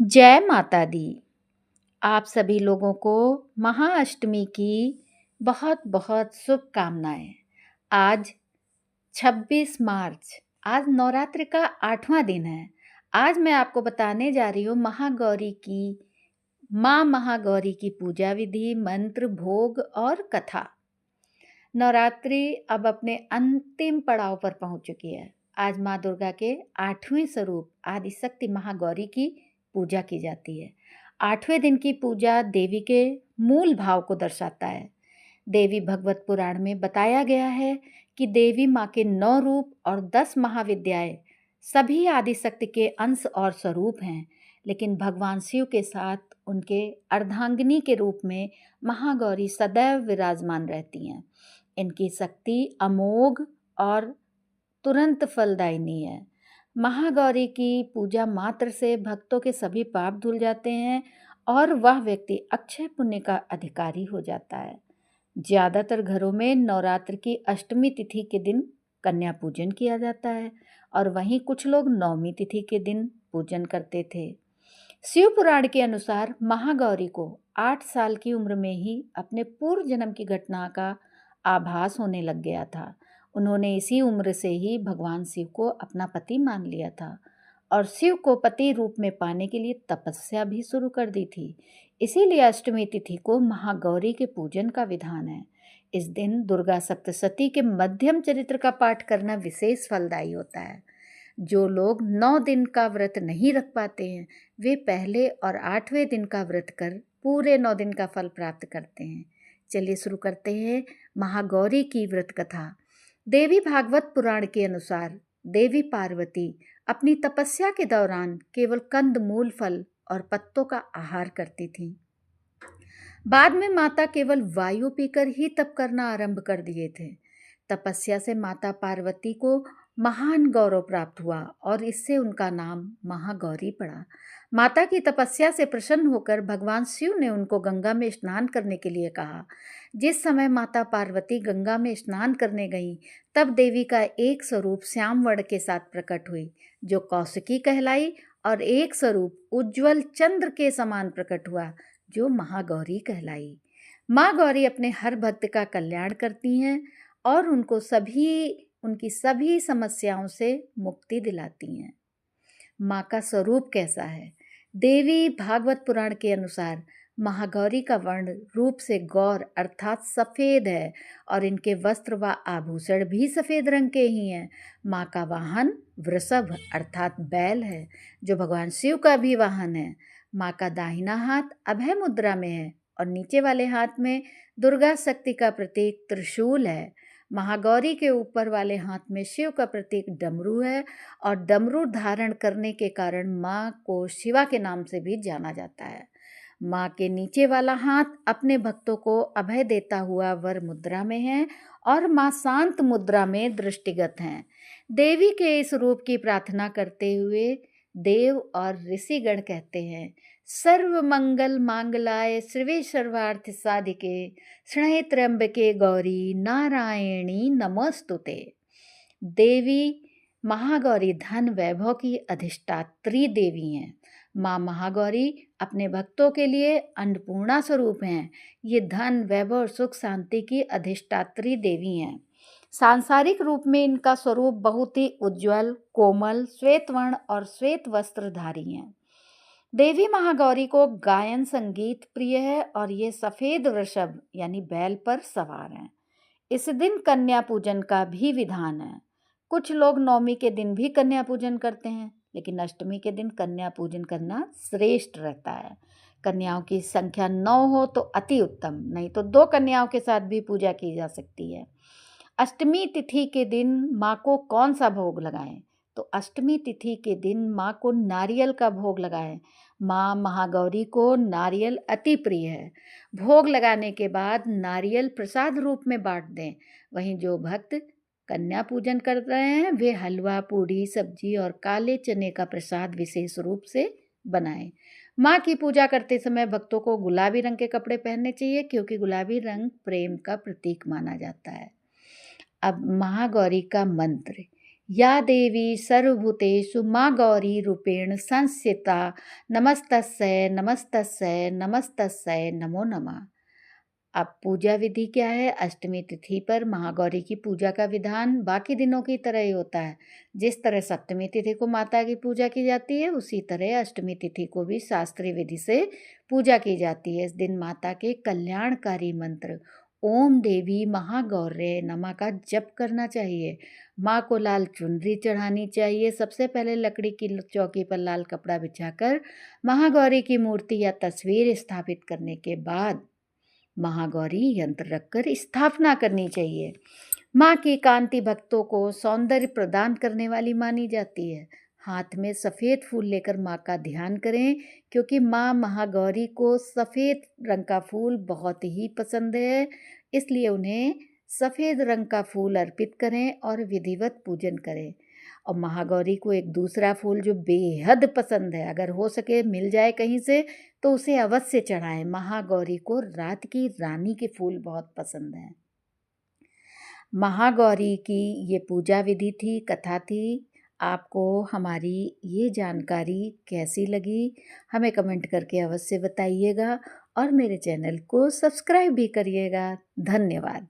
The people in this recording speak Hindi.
जय माता दी। आप सभी लोगों को महाअष्टमी की बहुत बहुत शुभकामनाएं। आज 26 मार्च, आज नवरात्रि का 8वां दिन है। आज मैं आपको बताने जा रही हूँ माँ महागौरी की पूजा विधि, मंत्र, भोग और कथा। नवरात्रि अब अपने अंतिम पड़ाव पर पहुंच चुकी है। आज माँ दुर्गा के 8वें स्वरूप आदिशक्ति महागौरी की पूजा की जाती है। 8वें दिन की पूजा देवी के मूल भाव को दर्शाता है। देवी भगवत पुराण में बताया गया है कि देवी माँ के 9 रूप और 10 महाविद्याएं सभी आदिशक्ति के अंश और स्वरूप हैं, लेकिन भगवान शिव के साथ उनके अर्धांगिनी के रूप में महागौरी सदैव विराजमान रहती हैं। इनकी शक्ति अमोघ और तुरंत फलदायिनी है। महागौरी की पूजा मात्र से भक्तों के सभी पाप धुल जाते हैं और वह व्यक्ति अक्षय पुण्य का अधिकारी हो जाता है। ज़्यादातर घरों में नवरात्र की अष्टमी तिथि के दिन कन्या पूजन किया जाता है और वहीं कुछ लोग नवमी तिथि के दिन पूजन करते थे। शिव पुराण के अनुसार महागौरी को 8 साल की उम्र में ही अपने पूर्व जन्म की घटना का आभास होने लग गया था। उन्होंने इसी उम्र से ही भगवान शिव को अपना पति मान लिया था और शिव को पति रूप में पाने के लिए तपस्या भी शुरू कर दी थी। इसीलिए अष्टमी तिथि को महागौरी के पूजन का विधान है। इस दिन दुर्गा सप्तशती के मध्यम चरित्र का पाठ करना विशेष फलदायी होता है। जो लोग 9 दिन का व्रत नहीं रख पाते हैं, वे पहले और 8वें दिन का व्रत कर पूरे 9 दिन का फल प्राप्त करते हैं। चलिए शुरू करते हैं महागौरी की व्रत कथा। देवी भागवत पुराण के अनुसार देवी पार्वती अपनी तपस्या के दौरान केवल कंद मूल फल और पत्तों का आहार करती थीं। बाद में माता केवल वायु पीकर ही तप करना आरंभ कर दिए थे। तपस्या से माता पार्वती को महान गौरव प्राप्त हुआ और इससे उनका नाम महागौरी पड़ा। माता की तपस्या से प्रसन्न होकर भगवान शिव ने उनको गंगा में स्नान करने के लिए कहा। जिस समय माता पार्वती गंगा में स्नान करने गईं, तब देवी का एक स्वरूप श्याम वर्ण के साथ प्रकट हुई, जो कौशिकी कहलाई, और एक स्वरूप उज्ज्वल चंद्र के समान प्रकट हुआ, जो महागौरी कहलाई। माँ गौरी अपने हर भक्त का कल्याण करती हैं और उनकी सभी समस्याओं से मुक्ति दिलाती हैं। माँ का स्वरूप कैसा है? देवी भागवत पुराण के अनुसार महागौरी का वर्ण रूप से गौर अर्थात सफ़ेद है और इनके वस्त्र व आभूषण भी सफ़ेद रंग के ही हैं। माँ का वाहन वृषभ अर्थात बैल है, जो भगवान शिव का भी वाहन है। माँ का दाहिना हाथ अभय मुद्रा में है और नीचे वाले हाथ में दुर्गा शक्ति का प्रतीक त्रिशूल है। महागौरी के ऊपर वाले हाथ में शिव का प्रतीक डमरू है और डमरू धारण करने के कारण माँ को शिवा के नाम से भी जाना जाता है। माँ के नीचे वाला हाथ अपने भक्तों को अभय देता हुआ वर मुद्रा में है और माँ शांत मुद्रा में दृष्टिगत हैं। देवी के इस रूप की प्रार्थना करते हुए देव और ऋषिगण कहते हैं, सर्व मंगल मांगलाय शिवे सर्वार्थ साधिके शरण्ये त्र्यंबके गौरी नारायणी नमोस्तुते। देवी महागौरी धन वैभव की अधिष्ठात्री देवी हैं। माँ महागौरी अपने भक्तों के लिए अन्नपूर्णा स्वरूप हैं। ये धन वैभव और सुख शांति की अधिष्ठात्री देवी हैं। सांसारिक रूप में इनका स्वरूप बहुत ही उज्ज्वल, कोमल, श्वेत वर्ण और श्वेत वस्त्रधारी हैं। देवी महागौरी को गायन संगीत प्रिय है और ये सफ़ेद वृषभ यानी बैल पर सवार हैं। इस दिन कन्या पूजन का भी विधान है। कुछ लोग नवमी के दिन भी कन्या पूजन करते हैं, लेकिन अष्टमी के दिन कन्या पूजन करना श्रेष्ठ रहता है। कन्याओं की संख्या 9 हो तो अति उत्तम, नहीं तो 2 कन्याओं के साथ भी पूजा की जा सकती है। अष्टमी तिथि के दिन माँ को कौन सा भोग लगाएं? तो अष्टमी तिथि के दिन माँ को नारियल का भोग लगाएं। माँ महागौरी को नारियल अति प्रिय है। भोग लगाने के बाद नारियल प्रसाद रूप में बांट दें। वहीं जो भक्त कन्या पूजन कर रहे हैं, वे हलवा, पूड़ी, सब्जी और काले चने का प्रसाद विशेष रूप से बनाएं। माँ की पूजा करते समय भक्तों को गुलाबी रंग के कपड़े पहनने चाहिए, क्योंकि गुलाबी रंग प्रेम का प्रतीक माना जाता है। अब महागौरी का मंत्र, या देवी सर्वभूतेषु माँ गौरी रूपेण संस्थिता नमस्तस्यै नमस्तस्यै नमस्तस्यै नमो नमः। अब पूजा विधि क्या है? अष्टमी तिथि पर महागौरी की पूजा का विधान बाकी दिनों की तरह ही होता है। जिस तरह सप्तमी तिथि को माता की पूजा की जाती है, उसी तरह अष्टमी तिथि को भी शास्त्रीय विधि से पूजा की जाती है। इस दिन माता के कल्याणकारी मंत्र ओम देवी महागौर्ये नमः का जप करना चाहिए। माँ को लाल चुनरी चढ़ानी चाहिए। सबसे पहले लकड़ी की चौकी पर लाल कपड़ा बिछाकर महागौरी की मूर्ति या तस्वीर स्थापित करने के बाद महागौरी यंत्र रखकर स्थापना करनी चाहिए। माँ की कांति भक्तों को सौंदर्य प्रदान करने वाली मानी जाती है। हाथ में सफ़ेद फूल लेकर माँ का ध्यान करें, क्योंकि माँ महागौरी को सफ़ेद रंग का फूल बहुत ही पसंद है, इसलिए उन्हें सफ़ेद रंग का फूल अर्पित करें और विधिवत पूजन करें। और महागौरी को एक दूसरा फूल जो बेहद पसंद है, अगर हो सके मिल जाए कहीं से तो उसे अवश्य चढ़ाएं। महागौरी को रात की रानी के फूल बहुत पसंद हैं। महागौरी की ये पूजा विधि थी, कथा थी। आपको हमारी ये जानकारी कैसी लगी, हमें कमेंट करके अवश्य बताइएगा और मेरे चैनल को सब्सक्राइब भी करिएगा। धन्यवाद।